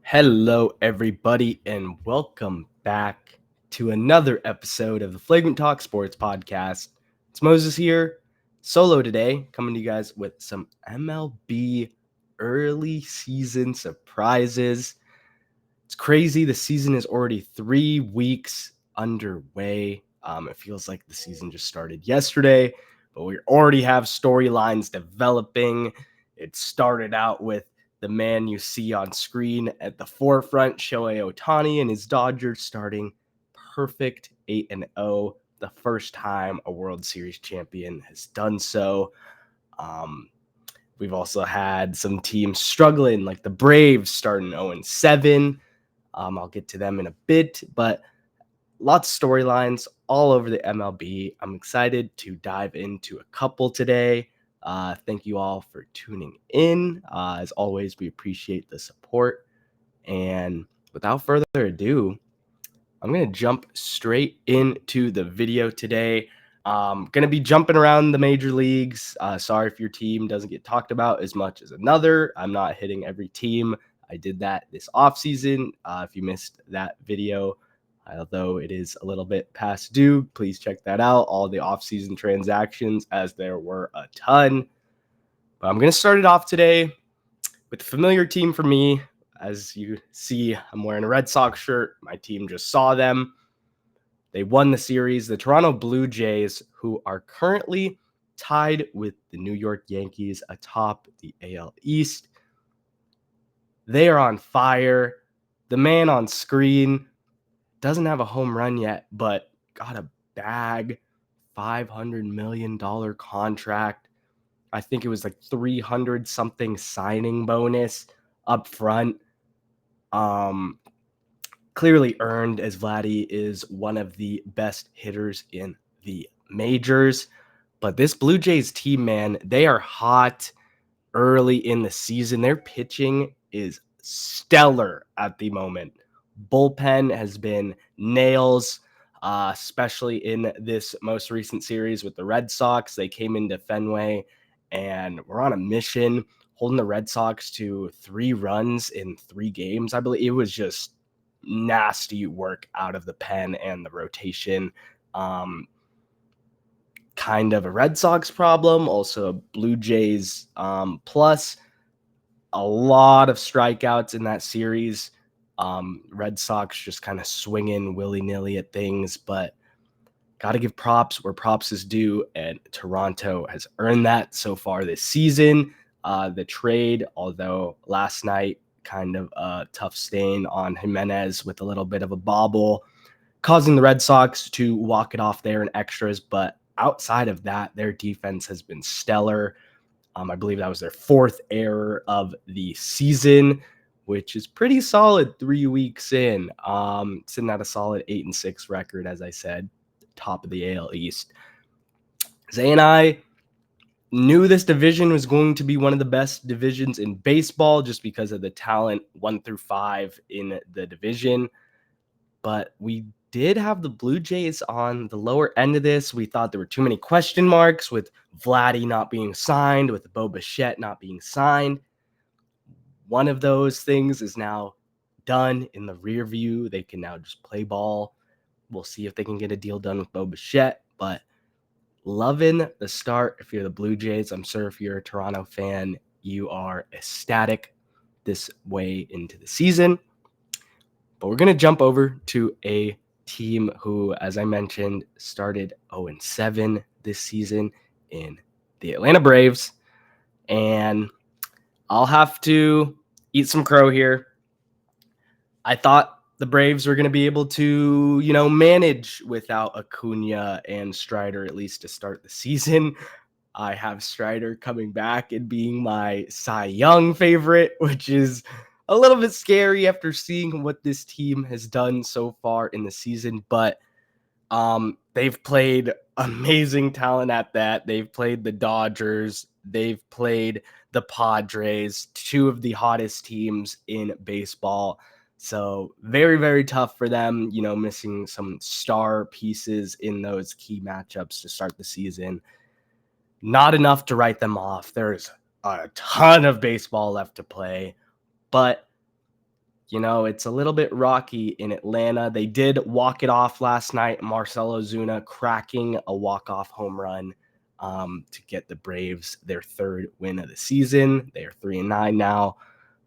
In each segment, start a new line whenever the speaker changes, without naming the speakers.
Hello, everybody, and welcome back to another episode of the Flagrant Talk Sports Podcast. It's Moses here, solo today, coming to you guys with some MLB early season surprises. It's crazy. The season is already 3 weeks underway. It feels like the season just started yesterday, but we already have storylines developing. It started out with the man you see on screen at the forefront, Shohei Ohtani and his Dodgers starting perfect 8-0, the first time a World Series champion has done so. We've also had some teams struggling, like the Braves starting 0-7. I'll get to them in a bit, but lots of storylines all over the MLB. I'm excited to dive into a couple today. Thank you all for tuning in. As always, we appreciate the support. And without further ado, I'm going to jump straight into the video today. Going to be jumping around the major leagues. Sorry if your team doesn't get talked about as much as another. I'm not hitting every team. I did that this offseason. If you missed that video, although it is a little bit past due, please check that out. All the offseason transactions, as there were a ton. But I'm going to start it off today with a familiar team for me. As you see, I'm wearing a Red Sox shirt. My team just saw them. They won the series. The Toronto Blue Jays, who are currently tied with the New York Yankees atop the AL East. They are on fire. The man on screen doesn't have a home run yet, but got a bag, $500 million contract. I think it was like 300 something signing bonus up front. Clearly earned, as Vladdy is one of the best hitters in the majors. But this Blue Jays team, man, they are hot early in the season. Their pitching is stellar at the moment. Bullpen has been nails, especially in this most recent series with the Red Sox. They came into Fenway and were on a mission, holding the Red Sox to 3 runs in 3 games. I believe it was just nasty work out of the pen and the rotation. Kind of a Red Sox problem, also a Blue Jays plus. A lot of strikeouts in that series. Red Sox just kind of swinging willy-nilly at things, but got to give props where props is due, and Toronto has earned that so far this season. The trade, although last night kind of a tough stain on Jimenez with a little bit of a bobble, causing the Red Sox to walk it off there in extras. But outside of that, their defense has been stellar. I believe that was their 4th error of the season, which is pretty solid 3 weeks in. Sitting at a solid 8-6 record, as I said, top of the AL East. Zay and I knew this division was going to be one of the best divisions in baseball just because of the talent 1 through 5 in the division. But we did have the Blue Jays on the lower end of this. We thought there were too many question marks with Vladdy not being signed, with Bo Bichette not being signed. One of those things is now done in the rear view. They can now just play ball. We'll see if they can get a deal done with Bo Bichette, but loving the start. If you're the Blue Jays, I'm sure if you're a Toronto fan, you are ecstatic this way into the season. But we're going to jump over to a team who, as I mentioned, started 0-7 this season in the Atlanta Braves. And I'll have to eat some crow here. I thought the Braves were going to be able to, manage without Acuna and Strider, at least to start the season. I have Strider coming back and being my Cy Young favorite, which is a little bit scary after seeing what this team has done so far in the season. But they've played amazing talent at that. They've played the Dodgers. They've played the Padres, 2 of the hottest teams in baseball. So very, very tough for them, missing some star pieces in those key matchups to start the season. Not enough to write them off. There's a ton of baseball left to play, but it's a little bit rocky in Atlanta. They did walk it off last night. Marcell Ozuna cracking a walk-off home run to get the Braves their third win of the season. They are 3-9 now,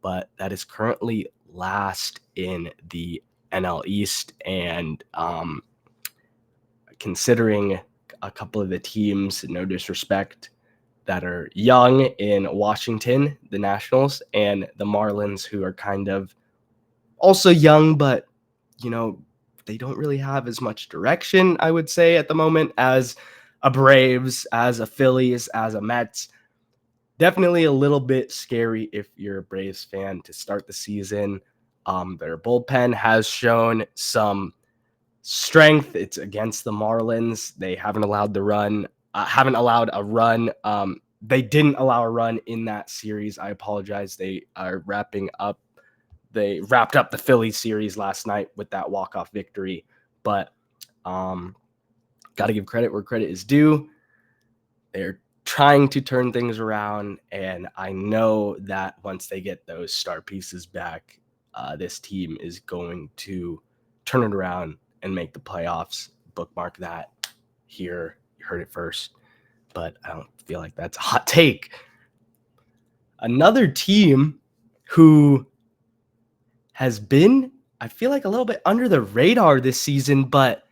but that is currently last in the NL East. And considering a couple of the teams, no disrespect, that are young in Washington, the Nationals, and the Marlins, who are kind of also young, but they don't really have as much direction, I would say, at the moment as a Braves, as a Phillies, as a Mets. Definitely a little bit scary if you're a Braves fan to start the season. Their bullpen has shown some strength. It's against the Marlins. They haven't allowed a run. They didn't allow a run in that series. I apologize. They wrapped up the Phillies series last night with that walk-off victory. But got to give credit where credit is due. They're trying to turn things around, and I know that once they get those star pieces back, this team is going to turn it around and make the playoffs. Bookmark that here. You heard it first, but I don't feel like that's a hot take. Another team who has been, I feel like, a little bit under the radar this season, but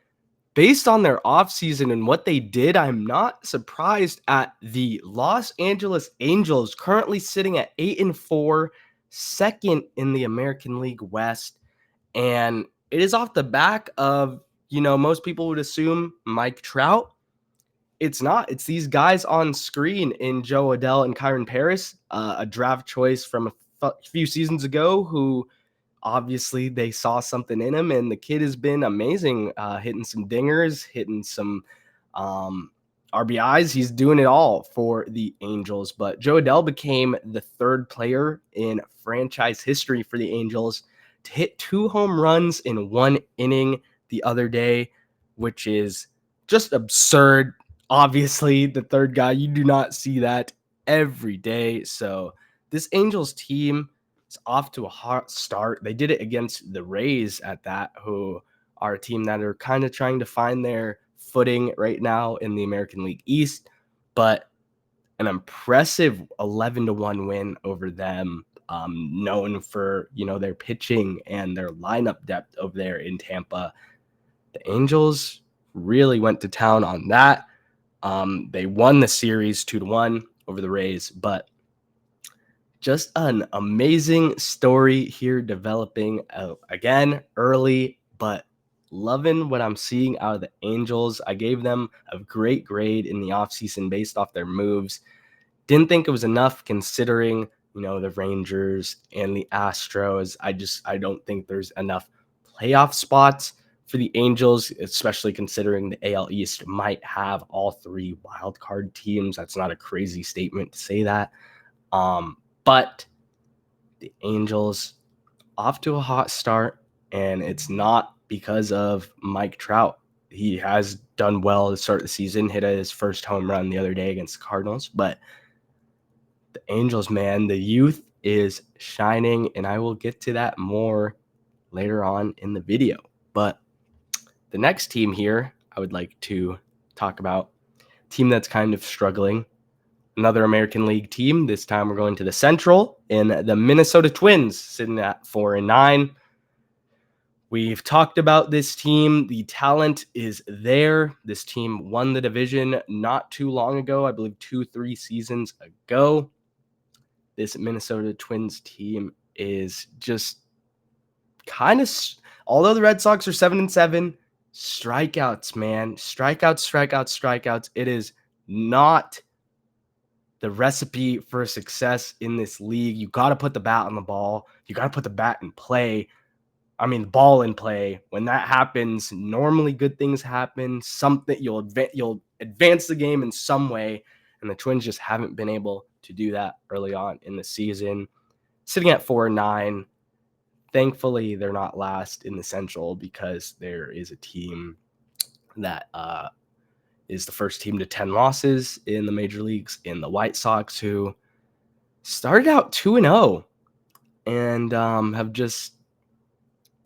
based on their offseason and what they did, I'm not surprised at the Los Angeles Angels, currently sitting at 8-4, second in the American League West. And it is off the back of, most people would assume Mike Trout. It's not. It's these guys on screen in Joe Adell and Kyron Paris, a draft choice from a few seasons ago, who obviously they saw something in him, and the kid has been amazing, hitting some dingers, hitting some RBIs. He's doing it all for the Angels. But Joe Adell became the third player in franchise history for the Angels to hit 2 home runs in 1 inning the other day, which is just absurd. Obviously, the third guy, you do not see that every day. So this Angels team is off to a hot start. They did it against the Rays at that, who are a team that are kind of trying to find their footing right now in the American League East, but an impressive 11-1 win over them, known for, their pitching and their lineup depth over there in Tampa. The Angels really went to town on that. They won the series 2-1 over the Rays, but just an amazing story here developing again early, but loving what I'm seeing out of the Angels. I gave them a great grade in the offseason based off their moves. Didn't think it was enough considering, the Rangers and the Astros. I don't think there's enough playoff spots for the Angels, especially considering the AL East might have all 3 wild card teams. That's not a crazy statement to say that. But the Angels off to a hot start, and it's not because of Mike Trout. He has done well to start the season, hit his first home run the other day against the Cardinals, but the Angels, man, the youth is shining, and I will get to that more later on in the video. But the next team here I would like to talk about, team that's kind of struggling. Another American League team. This time we're going to the Central, in the Minnesota Twins, sitting at 4-9. We've talked about this team. The talent is there. This team won the division not too long ago, I believe 2-3 seasons ago. This Minnesota Twins team is just kind of, although the Red Sox are 7-7, strikeouts, man. Strikeouts. It is not the recipe for success in this league. You got to put the bat on the ball. You got to put the bat in play. The ball in play. When that happens, normally good things happen. Something you'll advance the game in some way, and the Twins just haven't been able to do that early on in the season. Sitting at 4-9. Thankfully, they're not last in the Central, because there is a team that is the first team to 10 losses in the major leagues, in the White Sox, who started out 2-0 and have just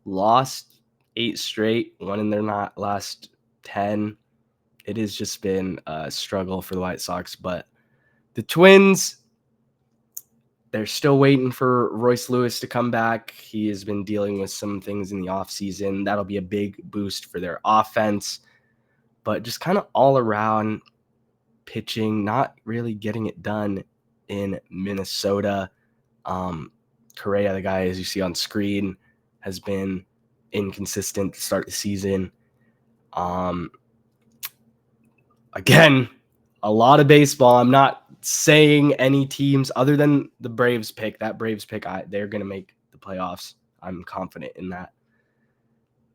lost 8 straight, one in their last 10. It has just been a struggle for the White Sox, but the Twins, they're still waiting for Royce Lewis to come back. He has been dealing with some things in the offseason. That'll be a big boost for their offense. But just kind of all around pitching, not really getting it done in Minnesota. Correa, the guy as you see on screen, has been inconsistent to start the season. Again, a lot of baseball. I'm not saying any teams other than the Braves pick. That Braves pick, they're going to make the playoffs. I'm confident in that.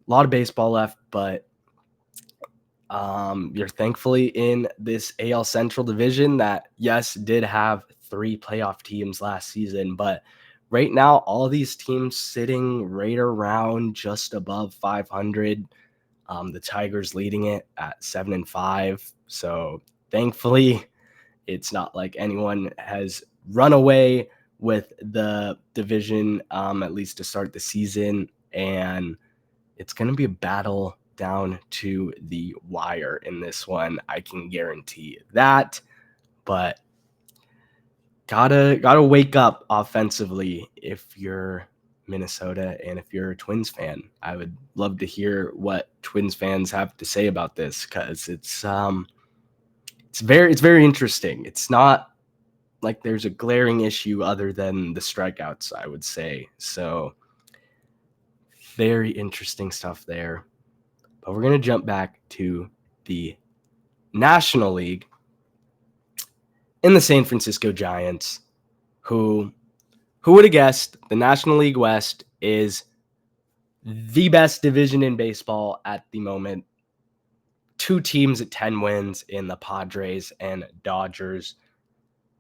A lot of baseball left, but you're thankfully in this AL Central division that, yes, did have 3 playoff teams last season, but right now, all these teams sitting right around just above 500. The Tigers leading it at 7-5. So thankfully, it's not like anyone has run away with the division, at least to start the season. And it's going to be a battle down to the wire in this one. I can guarantee that. But gotta wake up offensively if you're Minnesota and if you're a Twins fan. I would love to hear what Twins fans have to say about this, because it's very interesting. It's not like there's a glaring issue other than the strikeouts, I would say. So very interesting stuff there. But we're gonna jump back to the National League in the San Francisco Giants, who would have guessed the National League West is the best division in baseball at the moment. 2 teams at 10 wins in the Padres and Dodgers.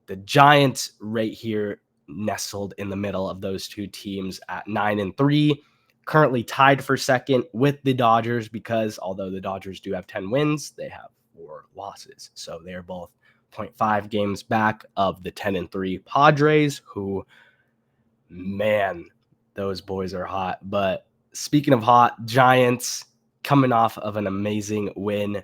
The Giants right here nestled in the middle of those 2 teams at 9-3, currently tied for second with the Dodgers, because although the Dodgers do have 10 wins, they have 4 losses. So they're both 0.5 games back of the 10-3 Padres, who, man, those boys are hot. But speaking of hot, Giants coming off of an amazing win.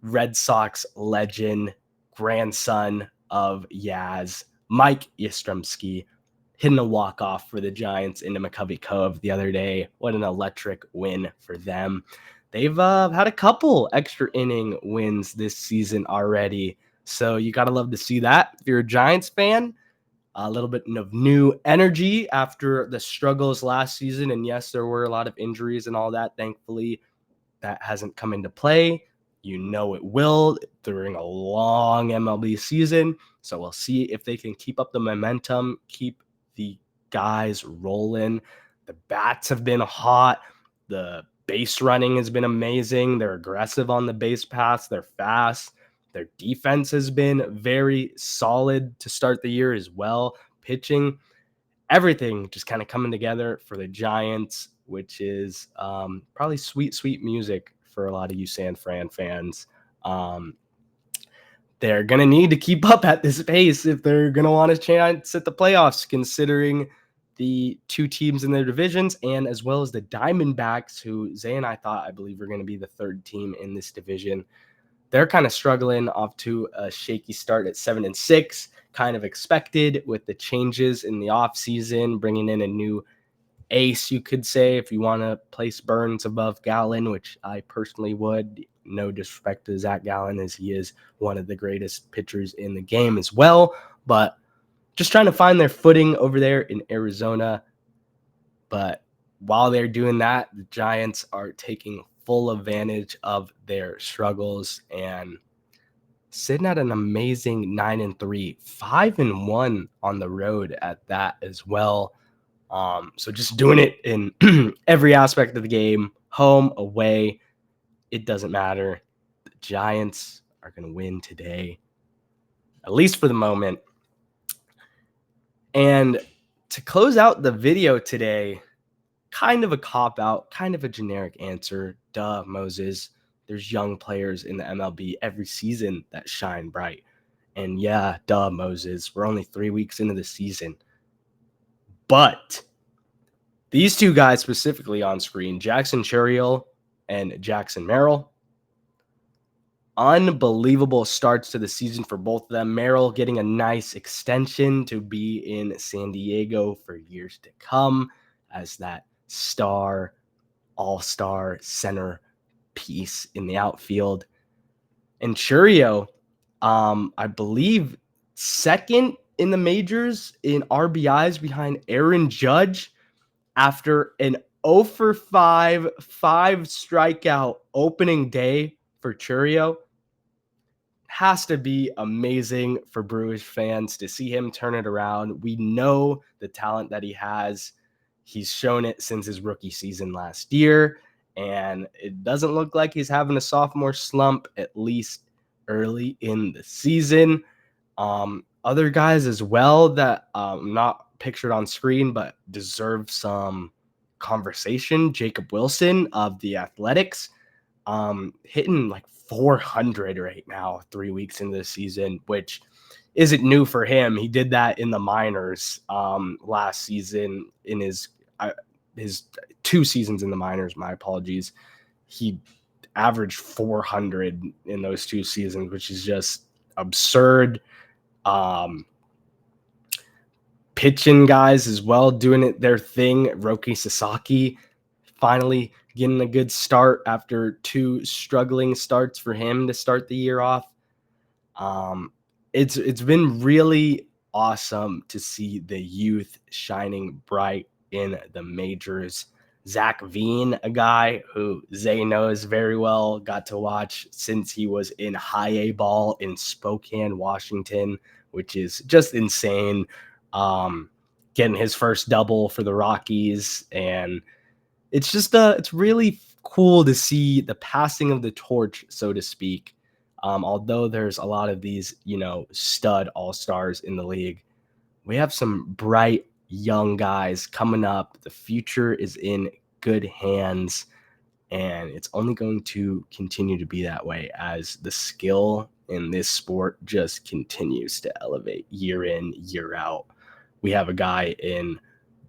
Red Sox legend, grandson of Yaz, Mike Yastrzemski, hitting a walk-off for the Giants into McCovey Cove the other day. What an electric win for them. They've had a couple extra inning wins this season already, so you got to love to see that. If you're a Giants fan, a little bit of new energy after the struggles last season. And yes, there were a lot of injuries and all that. Thankfully, that hasn't come into play. You know it will during a long MLB season. So we'll see if they can keep up the momentum, keep the guys rolling. The bats have been hot. The base running has been amazing. They're aggressive on the base paths. They're fast. Their defense has been very solid to start the year as well. Pitching, everything just kind of coming together for the Giants, which is probably sweet, sweet music for a lot of you San Fran fans. They're going to need to keep up at this pace if they're going to want a chance at the playoffs, considering the 2 teams in their divisions, and as well as the Diamondbacks, who Zay and I believe were going to be the 3rd team in this division. They're kind of struggling off to a shaky start at 7-6, kind of expected with the changes in the offseason, bringing in a new ace, you could say, if you want to place Burns above Gallen, which I personally would. No disrespect to Zach Gallen, as he is one of the greatest pitchers in the game as well. But just trying to find their footing over there in Arizona. But while they're doing that, the Giants are taking full advantage of their struggles and sitting at an amazing 9-3, 5-1 on the road at that as well. So just doing it in every aspect of the game, home, away, it doesn't matter. The Giants are going to win today, at least for the moment. And to close out the video today, kind of a cop-out, kind of a generic answer. Duh, Moses. There's young players in the MLB every season that shine bright. And yeah, duh, Moses. We're only 3 weeks into the season. But these two guys specifically on screen, Jackson Churiel and Jackson Merrill. Unbelievable starts to the season for both of them. Merrill getting a nice extension to be in San Diego for years to come as that star, all-star center piece in the outfield. And Churio, I believe second in the majors in RBIs behind Aaron Judge after an 0 for 5 strikeout opening day for Churio. Has to be amazing for Brewers fans to see him turn it around. We know the talent that he has. He's shown it since his rookie season last year, and it doesn't look like he's having a sophomore slump, at least early in the season. Other guys as well that not pictured on screen but deserve some conversation. Jacob Wilson of the Athletics, hitting like 400 right now, 3 weeks into the season, which isn't new for him. He did that in the minors last season in his 2 seasons in the minors. My apologies. He averaged 400 in those 2 seasons, which is just absurd. Pitching guys as well doing it their thing. Roki Sasaki finally getting a good start after 2 struggling starts for him to start the year off. It's been really awesome to see the youth shining bright in the majors. Zach Veen, a guy who Zay knows very well, got to watch since he was in high A ball in Spokane, Washington, which is just insane. Getting his first double for the Rockies, and it's just it's really cool to see the passing of the torch, so to speak. Although there's a lot of these, stud all-stars in the league, we have some bright young guys coming up. The future is in good hands, and it's only going to continue to be that way as the skill in this sport just continues to elevate year in, year out. We have a guy in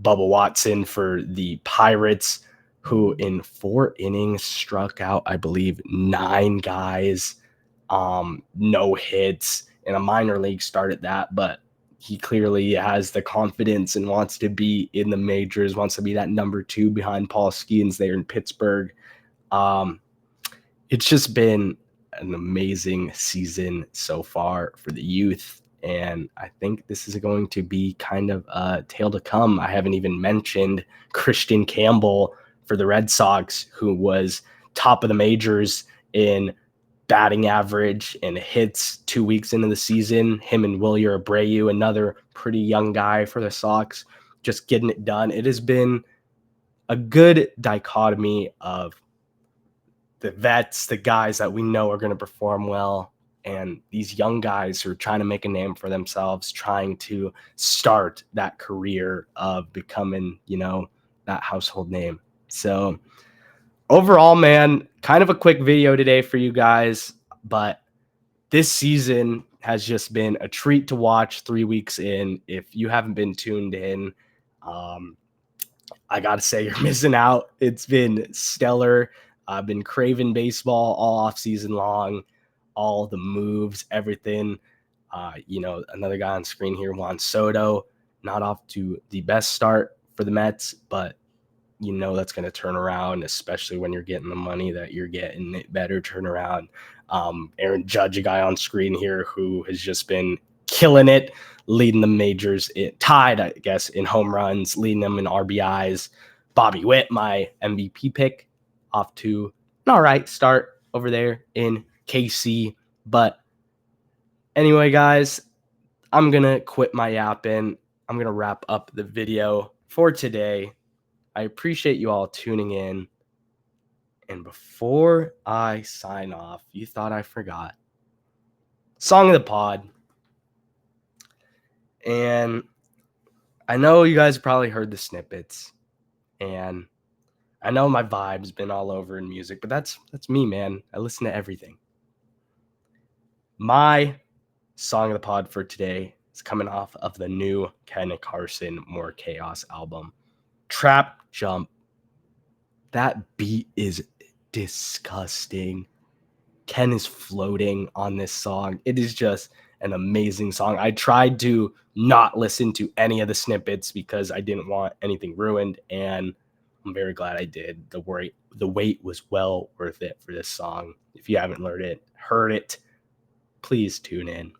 Bubba Watson for the Pirates who in 4 innings struck out, I believe, 9 guys, no hits, in a minor league start at that, but he clearly has the confidence and wants to be in the majors, wants to be that number 2 behind Paul Skeens there in Pittsburgh. It's just been an amazing season so far for the youth, and I think this is going to be kind of a tale to come. I haven't even mentioned Christian Campbell for the Red Sox, who was top of the majors in batting average and hits 2 weeks into the season. Him and Wilyer Abreu, another pretty young guy for the Sox, just getting it done. It has been a good dichotomy of the vets, the guys that we know are going to perform well, and these young guys who are trying to make a name for themselves, trying to start that career of becoming, that household name. So overall, man, kind of a quick video today for you guys, but this season has just been a treat to watch 3 weeks in. If you haven't been tuned in, I got to say you're missing out. It's been stellar. I've been craving baseball all off season long, all the moves, everything. Another guy on screen here, Juan Soto, not off to the best start for the Mets, but that's going to turn around, especially when you're getting the money that you're getting. It better turn around. Aaron Judge, a guy on screen here who has just been killing it, leading the majors, tied, I guess, in home runs, leading them in RBIs. Bobby Witt, my MVP pick, off to an all right start over there in KC. But anyway, guys, I'm going to quit my yapping. I'm going to wrap up the video for today. I appreciate you all tuning in. And before I sign off, you thought I forgot. Song of the pod. And I know you guys probably heard the snippets. And I know my vibe's been all over in music, but that's me, man. I listen to everything. My song of the pod for today is coming off of the new Ken Carson More Chaos album. Trap Jump. That beat is disgusting. Ken is floating on this song. It is just an amazing song. I tried to not listen to any of the snippets because I didn't want anything ruined, and I'm very glad I did. The wait was well worth it for this song. If you haven't heard it, please tune in.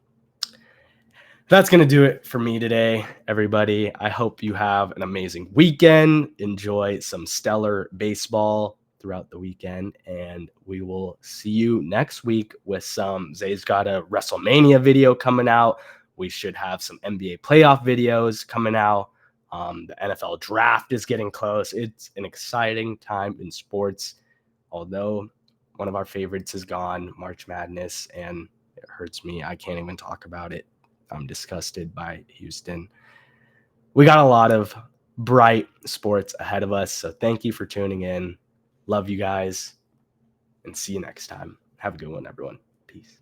That's going to do it for me today, everybody. I hope you have an amazing weekend. Enjoy some stellar baseball throughout the weekend, and we will see you next week with some Zay's got a WrestleMania video coming out. We should have some NBA playoff videos coming out. The NFL draft is getting close. It's an exciting time in sports, although one of our favorites is gone, March Madness, and it hurts me. I can't even talk about it. I'm disgusted by Houston. We got a lot of bright sports ahead of us. So thank you for tuning in. Love you guys and see you next time. Have a good one, everyone. Peace.